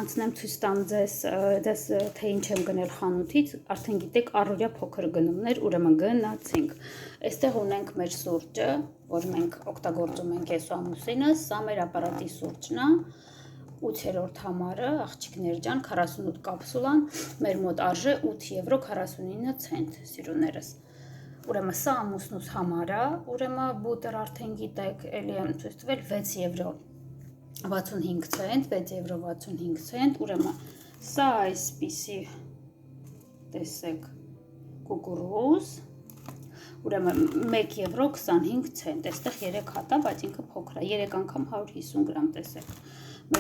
անցնեմ ցույց տամ ձեզ թե ինչ եմ գնել խանութից, արդեն գիտեք առօրյա փոքր գնումներ, ուրեմն գնացինք։ Այստեղ ունենք մեր սուրճը, որ մենք օգտագործում ենք ես ու ամուսինս, սա մեր ապարատի սուրճն է, 8-րդ համարը, աղջիկներ ջան, 48 կապսուլան, մեր մոտ արժե 8 € 49 սիրուներս։ Ուրեմն սա ամուսնուս համար է, ուրեմն բուտեր արդեն գիտեք, էլի եմ ցույց տվել 6 € 65 ցենտ, 6 € 65 ցենտ, ուրեմն սա այսպիսի տեսեք կուկուրուզ, ուրեմն 1 € 25 ցենտ, այստեղ 3 հատ է, բայց ինքը փոքր է, 3 անգամ 150 գրամ տեսեք,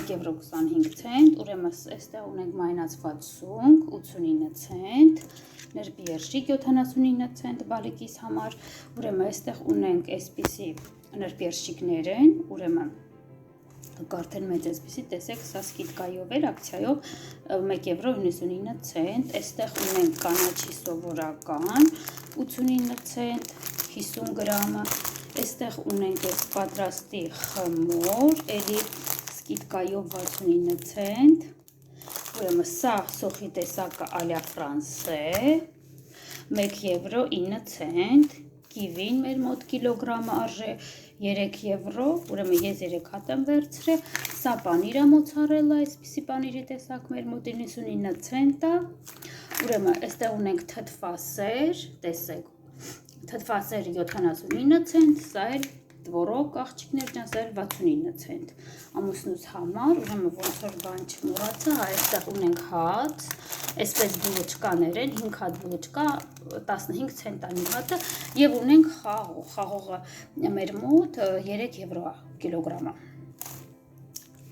1 € 25 ցենտ, ուրեմն այստեղ ունենք մայնացված սունկ, 89 ցենտ, ներբերշիկ 79 ցենտ բալիկիս համար, ուրեմն այստեղ ունենք այսպիսի ներբերշիկներ են, ուրեմն կարդեն մեծ այսպիսի, տեսեք, սա սկիդկայով էր, ակցիայով 1 € 99 ցենտ, այստեղ ունենք կանաչի սովորական 89 ցենտ, 50 գրամը, այստեղ ունենք այս պատրաստի խմոր, էլի սկիդկայով 69 ցենտ, ուրեմն սա սոխի տեսակը ալյա ֆրանսե, 1 € 9 ցենտ, կիվին մեր մոտ կիլոգրամը արժե 3 €, ուրեմն ես 3 հատ եմ վերցրել, սա պանիրը մոցարելա, այսպիսի պանիրի տեսակ մեր մոտ 99 ցենտ է, ուրեմն այստեղ ունենք թթվասեր, տեսեք, թթվասերը 79 ցենտ, սա էլ տվորոկ աղջիկներ ջան, սա էլ 69 ցենտ, ամուսնուս համար, ուրեմն ոնց որ բան չմոռացա, այստեղ ունենք հաց, այսպես բուլուչկաներ են, 5 հատ բուլուչկա, 15 ցենտ է մի հատը, եւ ունենք խաղող, խաղողը մեր մոտ 3 € կիլոգրամը։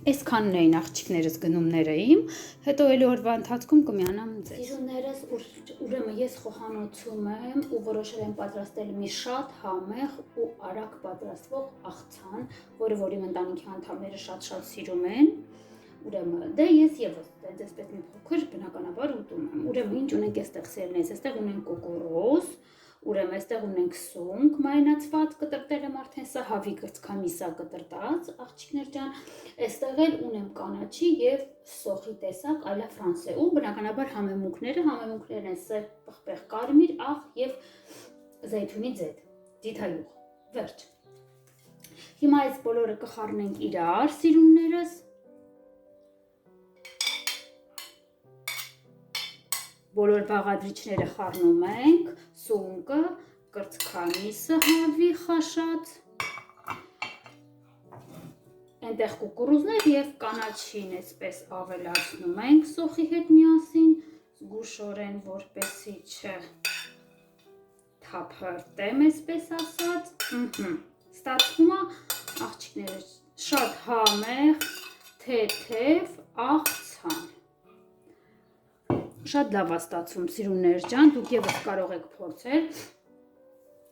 Այսքանն էին աղջիկներս գնումները իմ, հետո էլի օրվա ընթացքում կմիանամ ձեզ։ Սիրուներս, ուրեմն ես խոհանոցում եմ ու որոշել եմ պատրաստել մի շատ համեղ ու արագ պատրաստվող աղցան, որը իմ ընտանիքի անդամները շատ սիրում են։ Ուրեմն դե ես եւս այսպես մի փոքր բնականաբար ուտում եմ։ Ուրեմն ինչ ունենք այստեղ սերնես, այստեղ ունենք կոկորոզ, ուրեմն այստեղ ունենք սունկ մայնացված, կտրտել եմ արդեն, սա հավի կրծքամիսա կտրտած, աղջիկներ ջան, այստեղ էլ ունեմ կանաչի եւ սոխի տեսակ ալյա ֆրանսե ու բնականաբար համեմունքներն են սև պղպեղ կարմիր, աղ եւ զեյթունի ձեթ, դիթայուղ, վերջ։ Հիմա այս բոլորը կխառնենք իրար, սիրուններս։ Բոլոր բաղադրիչները խառնում ենք, սունկը, կրծքամիսը հավի խաշած, այնտեղ կուկուրուզներ եւ կանաչին այսպես ավելացնում ենք սոխի հետ միասին, զգուշորեն, որպեսզի չթափրտեմ, այսպես ասած, ստացվում է աղջիկները շատ համեղ, թեթև աղցան։ Շատ լավ է ստացվում, սիրուներ ջան, դուք եւս կարող եք փորձել,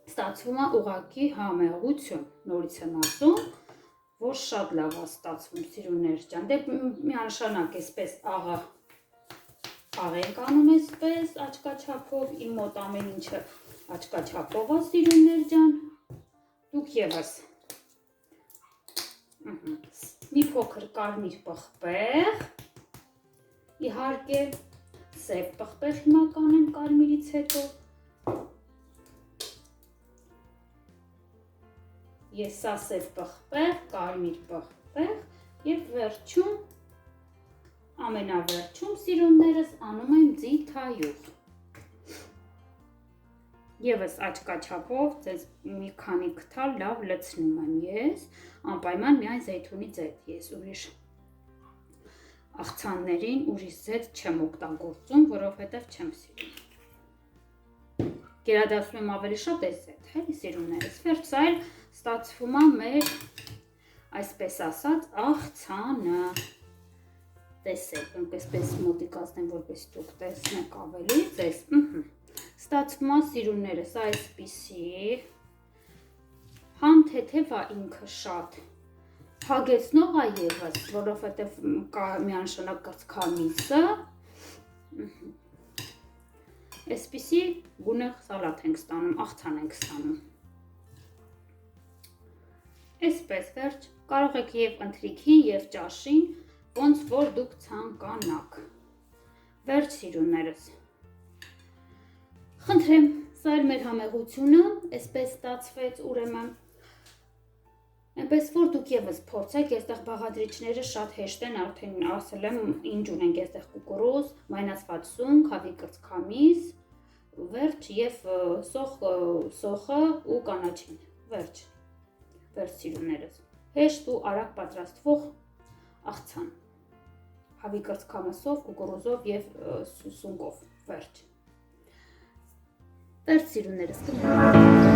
ստացվում է ուղղակի համեղություն, նորից եմ ասում, որ շատ լավ է ստացվում, սիրուներ ջան, դե միանշանակ այսպես աղ ենք անում այսպես աչքաչափով, իմ մոտ ամեն ինչը աչքաչափով է, սիրուներ ջան, դուք եւս մի փոքր կարմիր պղպեղ, իհարկե սև պղպեղ հիմա կանեմ կարմիրից հետո, ես սա սև պղպեղ, կարմիր պղպեղ եւ վերջում, ամենավերջում սիրուններս անում եմ ձիթայուղ։ Եվս աչքաչափով ձեզ մի քանի քթալ լավ լցնում եմ ես, անպայման միայն զեյթունի ձեթ, ես ուրիշ աղցաններին ուրիշ ձեթ չեմ օգտագործում, որովհետև չեմ սիրում։ Գերադասում եմ ավելի շատ այս ձեթ, հելի սիրուններս, վերջ սա էլ ստացվում է մեր, այսպես ասած, աղցանը։ Տեսեք, այսպես մոտիկացնեմ, որպես դուք տեսնեք ավելի ձեզ, ստացվում է սիրուններս այսպիսի, համ թեթև է ինքը շատ, հագեցնող է եւս, որովհետեւ միանշանակ կրծքամիսը, այսպիսի գունեղ սալատ ենք ստանում, աղցան ենք ստանում։ Այսպես վերջ, կարող եք եւ ընթրիքին եւ ճաշին ոնց որ դուք ցանկանաք։ Վերջ սիրուններս։ Խնդրեմ, սա էլ մեր համեղությունը, այսպես ստացվեց ուրեմն։ Այնպես որ դուք եւս փորձեք, այստեղ բաղադրիչները շատ հեշտ են, արդեն ասել եմ, ինչ ունենք այստեղ կուկուրուզ, mayonnaise սունկ, հավի կրծքամիս, վերջ եւ սոխը ու կանաչին։ Վերջ սիրուններս։ Հեշտ ու արագ պատրաստվող աղցան։ Հավի կրծքամսով, կուկուրուզով եւ սունկով։ Վերջ սիրուններս գնանք։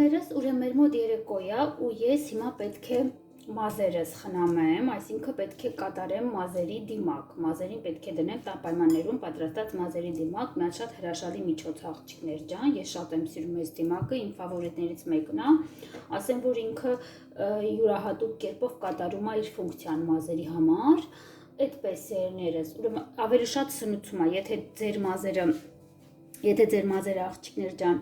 սիրուններս, ուրեմն մեր մոտ երեկո է ու ես հիմա պետք է մազերս խնամեմ, այսինքն պետք է կատարեմ մազերի դիմակ։ Մազերին պետք է դնեմ տան պայմաններում պատրաստած մազերի դիմակ, մի շատ հրաշալի միջոց աղջիկներ ջան, ես շատ եմ սիրում այս դիմակը, իմ ֆավորիտներից մեկն է, ասեմ, որ ինքը յուրահատուկ կերպով կատարում է իր ֆունկցիան մազերի համար, այդպես սերներս, ուրեմն ավելի շատ սնուցում է, եթե ձեր մազերը աղջիկներ ջան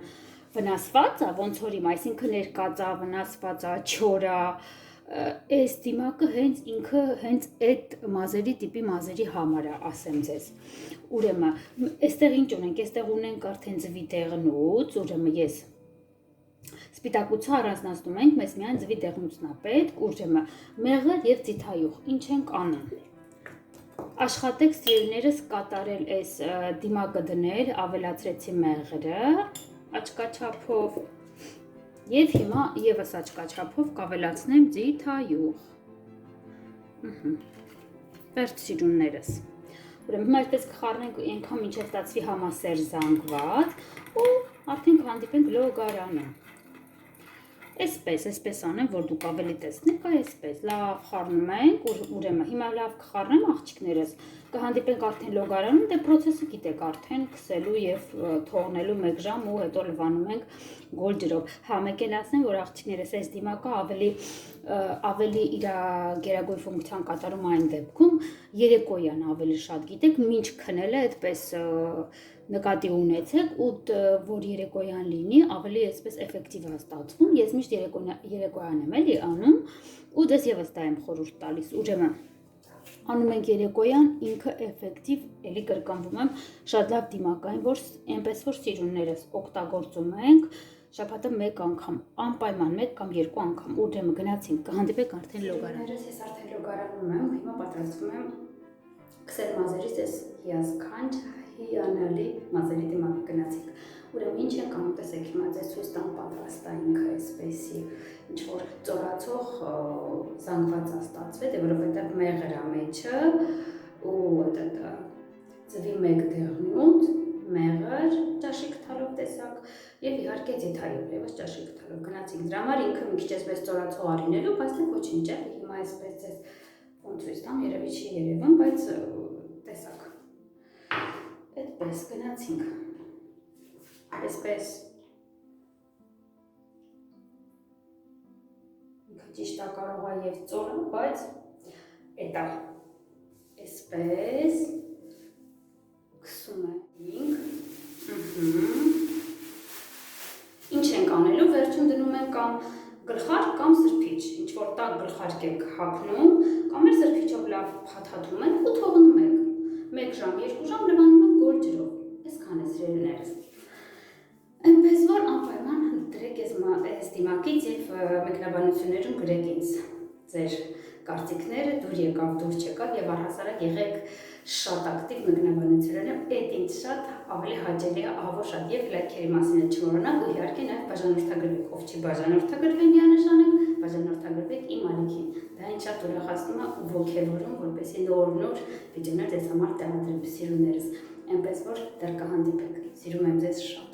վնասված է, ոնց որ իմ, այսինքն ներկած է, վնասված է, չոր է, այս դիմակը ինքը հենց այդ մազերի տիպի մազերի համար է, ասեմ ձեզ։ Ուրեմն, այստեղ ինչ ունենք, այստեղ ունենք արդեն ձվի դեղնուց, ուրեմն ես սպիտակուցը առանձնացնում ենք, մեզ միայն ձվի դեղնուցն է պետք, ուրեմն մեղր եւ ձիթայուղ, ինչ ենք անում։ Աշխատեք սիրելիներս կատարել այս դիմակը դնել, ավելացրեցի մեղրը, աչքաչափով և հիմա ևս աչքաչափով կավելացնեմ ձիթայուղ։ Վերջ սիրուններս։ Ուրեմն հիմա այսպես կխառնենք այնքան մինչև ստացվի համասեր զանգված ու արդեն կհանդիպենք լոգարանում։ Այսպես անեմ, որ դուք ավելի տեսնեք, այսպես լավ խառնում ենք, ուրեմն հիմա լավ կխառնեմ աղջիկներս, կհանդիպենք արդեն լոգարանում, դե պրոցեսը գիտեք արդեն քսելու եւ թողնելու 1 ժամ ու հետո լվանում ենք գոլ ջրով։ Հա, մեկ էլ ասեմ, որ աղջիկներս այս դիմակը ավելի իր գերագույն ֆունկցիան կատարում այն դեպքում երեկոյան ավելի շատ գիտեք, մինչ քնելը այդպես նկատի ունեցեք ու որ երեկոյան լինի, ավելի այսպես էֆեկտիվ է ստացվում։ Ես միշտ երեկոյան եմ էլի անում ու դες եւս դա եմ խորհուրդ տալիս։ Ուրեմն անում ենք երեկոյան, ինքը էֆեկտիվ, էլի կրկնվում եմ, շատ լավ դիմակային, որ այնպես որ սիրուններս օգտագործում ենք շաբաթը 1 անգամ, անպայման 1 կամ 2 անգամ։ Ուրեմն գնացինք, կհանդիպենք արդեն լոգարանում։ Ես արդեն լոգարանում եմ, հիմա պատրաստվում եմ քսել մազերից այս հիասքանչ հիանալի մազերի դիմակը գնացինք։ Ուրեմն ինչ ենք անում, տեսեք հիմա ձեզ ցույց տամ պատրաստ է ինքը այսպեսի ինչ որ ծորացող զանգված է ստացվել, որովհետև մեղր է մեջը ու այդ ձվի մեկ դեղնուց, մեղր ճաշի գթալով տեսակ եւ իհարկե ձիթայուղ եւս ճաշի գթալով գնացինք։ Դրա համար ինքը մի քիչ այսպես ծորացող արինելու, բայց դե ոչինչ է, հիմա այսպես ձեզ ոնց ցույց տամ, երևի չի երևում, բայց տեսակ։ Այդպես գնացինք։ Այսպես ինքը ճիշտ է կարող է եւ ծորը, բայց էտա այսպես քսում ենք։ Ինչ ենք անելու, վերջում դնում ենք կամ գլխարկ կամ սրբիչ, ինչ որ տակ գլխարկ եք հագնում, կամ էլ սրբիչով լավ փաթաթում ենք ու թողնում ենք 1 ժամ, 2 ժամ լվանում ենք գոլ ջրով։ Այսքան է սիրելիներս։ Այնպես որ անպայման դրեք այս դիմակից եւ մեկնաբանություններում գրեք ինձ ձեր կարծիքները, դուր եկավ, դուր չեկավ եւ առհասարակ եղեք շատ ակտիվ մեկնաբանություններում, այդ ինձ շատ ավելի հաճելի է, ահավոր շատ եւ լայքերի մասին չմոռանաք ու իհարկե նաեւ բաժանորդագրվեք, ով չի բաժանորդագրվի միանշանակ, բաժանորդագրվեք իմ ալիքին։ Դա ինձ շատ ուրախացնում է ու ոգևորում, որպեսզի նոր վիդեոներ ձեզ համար տեղադրեմ սիրուներս, այնպես որ դեռ կհանդիպենք։ Սիրում եմ ձեզ շատ։